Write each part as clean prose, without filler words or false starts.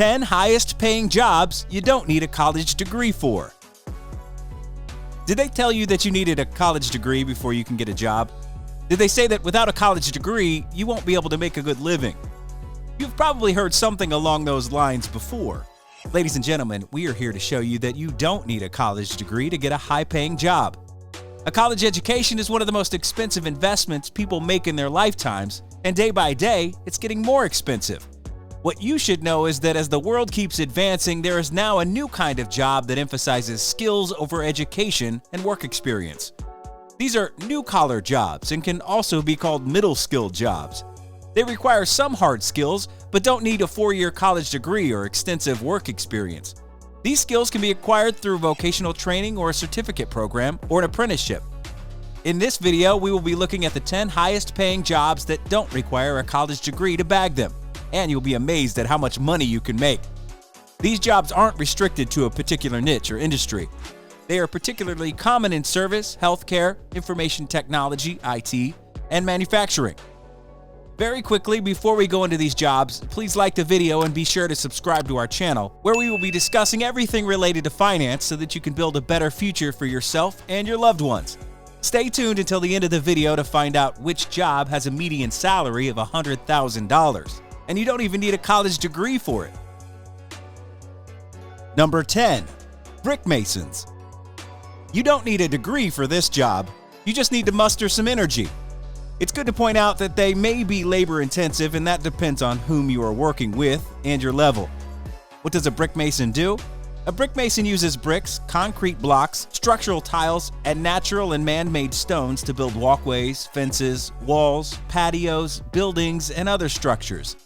10 highest paying jobs you don't need a college degree for. Did they tell you that you needed a college degree before you can get a job? Did they say that without a college degree, you won't be able to make a good living? You've probably heard something along those lines before. Ladies and gentlemen, we are here to show you that you don't need a college degree to get a high-paying job. A college education is one of the most expensive investments people make in their lifetimes, and day by day, it's getting more expensive. What you should know is that as the world keeps advancing, there is now a new kind of job that emphasizes skills over education and work experience. These are new-collar jobs and can also be called middle-skilled jobs. They require some hard skills, but don't need a 4-year college degree or extensive work experience. These skills can be acquired through vocational training or a certificate program or an apprenticeship. In this video, we will be looking at the 10 highest-paying jobs that don't require a college degree to bag them, and you'll be amazed at how much money you can make. These jobs aren't restricted to a particular niche or industry. They are particularly common in service, healthcare, information technology, IT, and manufacturing. Very quickly, before we go into these jobs, please like the video and be sure to subscribe to our channel, where we will be discussing everything related to finance so that you can build a better future for yourself and your loved ones. Stay tuned until the end of the video to find out which job has a median salary of $100,000, and you don't even need a college degree for it. Number 10. Brick Masons. You don't need a degree for this job, you just need to muster some energy. It's good to point out that they may be labor-intensive, and that depends on whom you are working with and your level. What does a brick mason do? A brick mason uses bricks, concrete blocks, structural tiles, and natural and man-made stones to build walkways, fences, walls, patios, buildings, and other structures.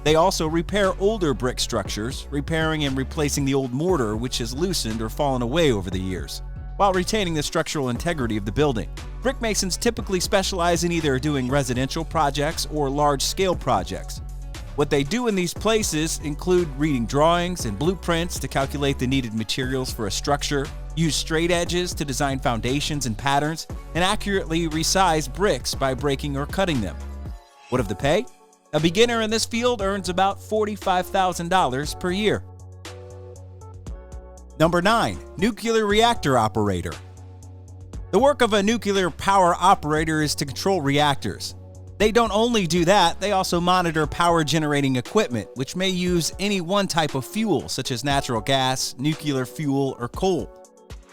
They also repair older brick structures, repairing and replacing the old mortar which has loosened or fallen away over the years, while retaining the structural integrity of the building. Brick masons typically specialize in either doing residential projects or large-scale projects. What they do in these places include reading drawings and blueprints to calculate the needed materials for a structure, use straight edges to design foundations and patterns, and accurately resize bricks by breaking or cutting them. What of the pay? A beginner in this field earns about $45,000 per year. Number 9. Nuclear reactor operator. The work of a nuclear power operator is to control reactors. They don't only do that, they also monitor power generating equipment, which may use any one type of fuel, such as natural gas, nuclear fuel, or coal.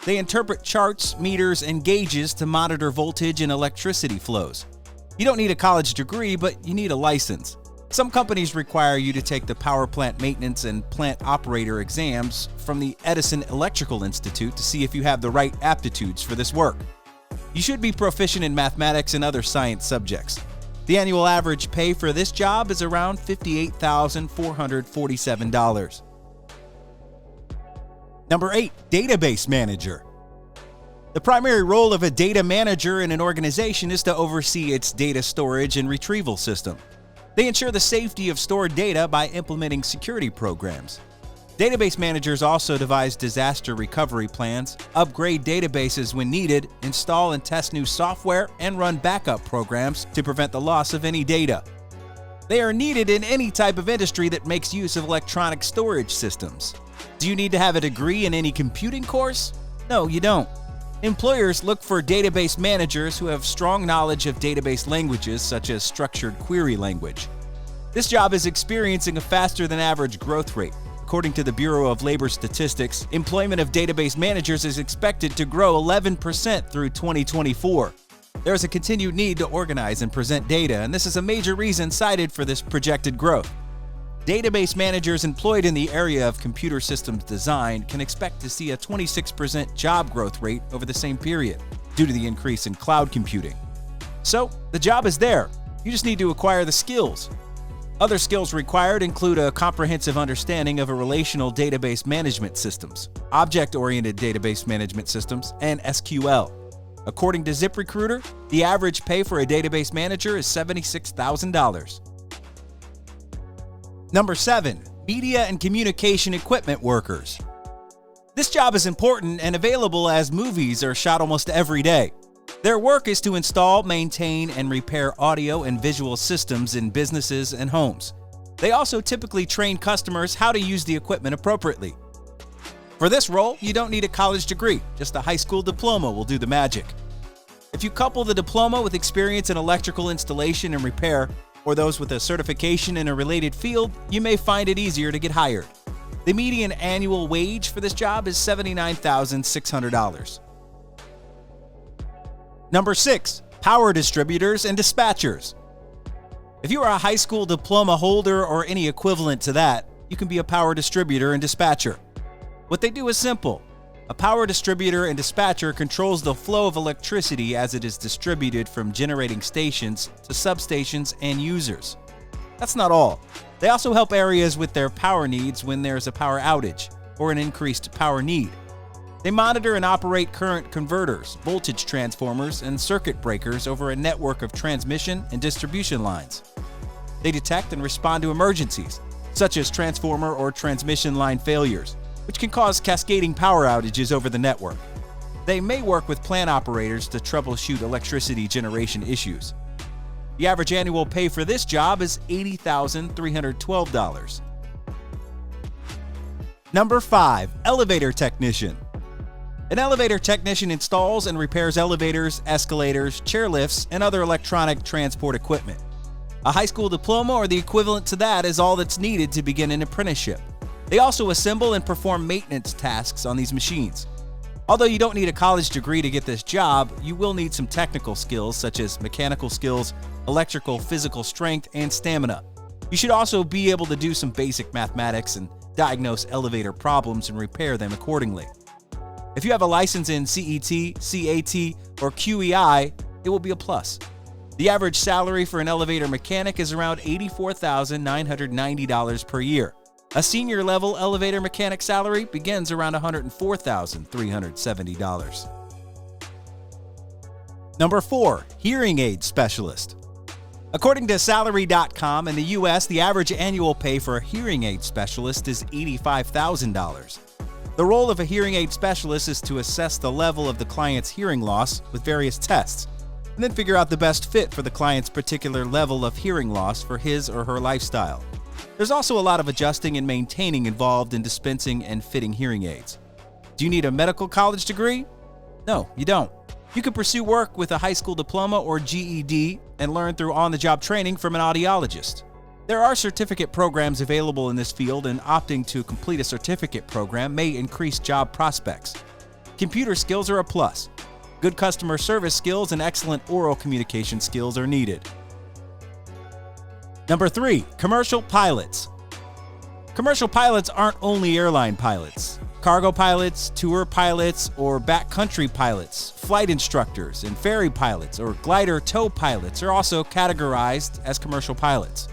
They interpret charts, meters, and gauges to monitor voltage and electricity flows. You don't need a college degree, but you need a license. Some companies require you to take the power plant maintenance and plant operator exams from the Edison Electrical Institute to see if you have the right aptitudes for this work. You should be proficient in mathematics and other science subjects. The annual average pay for this job is around $58,447. Number 8. Database manager. The primary role of a data manager in an organization is to oversee its data storage and retrieval system. They ensure the safety of stored data by implementing security programs. Database managers also devise disaster recovery plans, upgrade databases when needed, install and test new software, and run backup programs to prevent the loss of any data. They are needed in any type of industry that makes use of electronic storage systems. Do you need to have a degree in any computing course? No, you don't. Employers look for database managers who have strong knowledge of database languages such as structured query language. This job is experiencing a faster than average growth rate. According to the Bureau of Labor Statistics, employment of database managers is expected to grow 11% through 2024. There is a continued need to organize and present data, and this is a major reason cited for this projected growth. Database managers employed in the area of computer systems design can expect to see a 26% job growth rate over the same period due to the increase in cloud computing. So, the job is there. You just need to acquire the skills. Other skills required include a comprehensive understanding of a relational database management systems, object-oriented database management systems, and SQL. According to ZipRecruiter, the average pay for a database manager is $76,000. Number 7. Media and communication equipment workers. This job is important and available as movies are shot almost every day. Their work is to install, maintain, and repair audio and visual systems in businesses and homes. They also typically train customers how to use the equipment appropriately. For this role, you don't need a college degree, just a high school diploma will do the magic. If you couple the diploma with experience in electrical installation and repair, or those with a certification in a related field, you may find it easier to get hired. The median annual wage for this job is $79,600. Number 6. Power distributors and dispatchers. If you are a high school diploma holder or any equivalent to that, you can be a power distributor and dispatcher. What they do is simple. A power distributor and dispatcher controls the flow of electricity as it is distributed from generating stations to substations and users. That's not all. They also help areas with their power needs when there's a power outage or an increased power need. They monitor and operate current converters, voltage transformers, and circuit breakers over a network of transmission and distribution lines. They detect and respond to emergencies, such as transformer or transmission line failures, which can cause cascading power outages over the network. They may work with plant operators to troubleshoot electricity generation issues. The average annual pay for this job is $80,312. Number 5. Elevator technician. An elevator technician installs and repairs elevators, escalators, chairlifts, and other electronic transport equipment. A high school diploma or the equivalent to that is all that's needed to begin an apprenticeship. They also assemble and perform maintenance tasks on these machines. Although you don't need a college degree to get this job, you will need some technical skills such as mechanical skills, electrical, physical strength, and stamina. You should also be able to do some basic mathematics and diagnose elevator problems and repair them accordingly. If you have a license in CET, CAT, or QEI, it will be a plus. The average salary for an elevator mechanic is around $84,990 per year. A senior level elevator mechanic salary begins around $104,370. Number 4. Hearing aid specialist. According to Salary.com, in the U.S., the average annual pay for a hearing aid specialist is $85,000. The role of a hearing aid specialist is to assess the level of the client's hearing loss with various tests, and then figure out the best fit for the client's particular level of hearing loss for his or her lifestyle. There's also a lot of adjusting and maintaining involved in dispensing and fitting hearing aids. Do you need a medical college degree? No, you don't. You can pursue work with a high school diploma or GED and learn through on-the-job training from an audiologist. There are certificate programs available in this field, and opting to complete a certificate program may increase job prospects. Computer skills are a plus. Good customer service skills and excellent oral communication skills are needed. Number 3. Commercial pilots. Commercial pilots aren't only airline pilots. Cargo pilots, tour pilots, or backcountry pilots, flight instructors, and ferry pilots or glider tow pilots are also categorized as commercial pilots.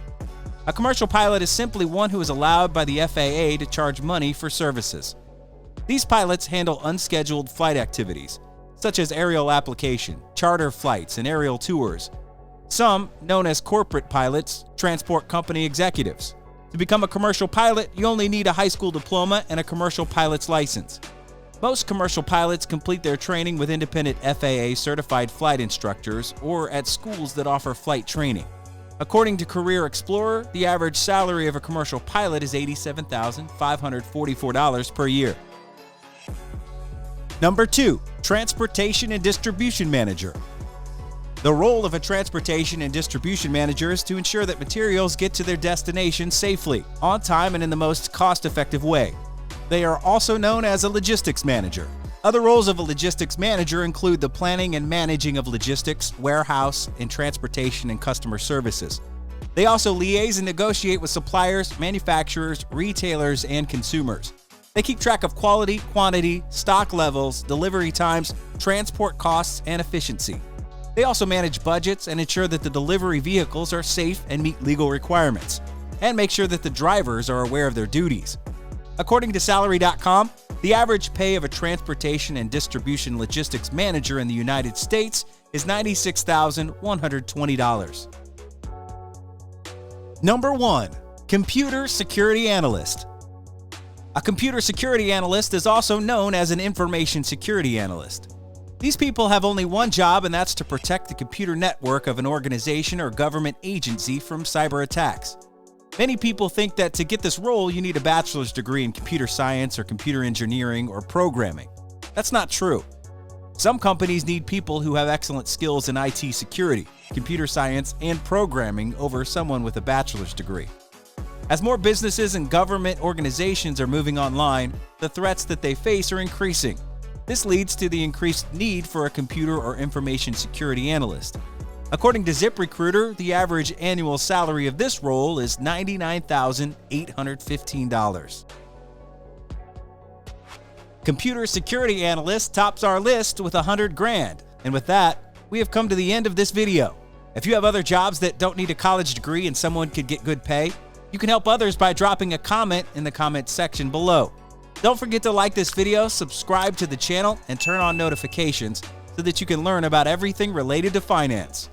A commercial pilot is simply one who is allowed by the FAA to charge money for services. These pilots handle unscheduled flight activities, such as aerial application, charter flights, and aerial tours. Some, known as corporate pilots, transport company executives. To become a commercial pilot, you only need a high school diploma and a commercial pilot's license. Most commercial pilots complete their training with independent FAA-certified flight instructors or at schools that offer flight training. According to Career Explorer, the average salary of a commercial pilot is $87,544 per year. Number 2. Transportation and Distribution Manager. The role of a transportation and distribution manager is to ensure that materials get to their destination safely, on time, and in the most cost-effective way. They are also known as a logistics manager. Other roles of a logistics manager include the planning and managing of logistics, warehouse, and transportation and customer services. They also liaise and negotiate with suppliers, manufacturers, retailers, and consumers. They keep track of quality, quantity, stock levels, delivery times, transport costs, and efficiency. They also manage budgets and ensure that the delivery vehicles are safe and meet legal requirements, and make sure that the drivers are aware of their duties. According to Salary.com, the average pay of a transportation and distribution logistics manager in the United States is $96,120. Number 1. Computer Security Analyst. A computer security analyst is also known as an information security analyst. These people have only one job, and that's to protect the computer network of an organization or government agency from cyber attacks. Many people think that to get this role, you need a bachelor's degree in computer science or computer engineering or programming. That's not true. Some companies need people who have excellent skills in IT security, computer science, and programming over someone with a bachelor's degree. As more businesses and government organizations are moving online, the threats that they face are increasing. This leads to the increased need for a computer or information security analyst. According to ZipRecruiter, the average annual salary of this role is $99,815. Computer security analyst tops our list with $100,000. And with that, we have come to the end of this video. If you have other jobs that don't need a college degree and someone could get good pay, you can help others by dropping a comment in the comment section below. Don't forget to like this video, subscribe to the channel, and turn on notifications so that you can learn about everything related to finance.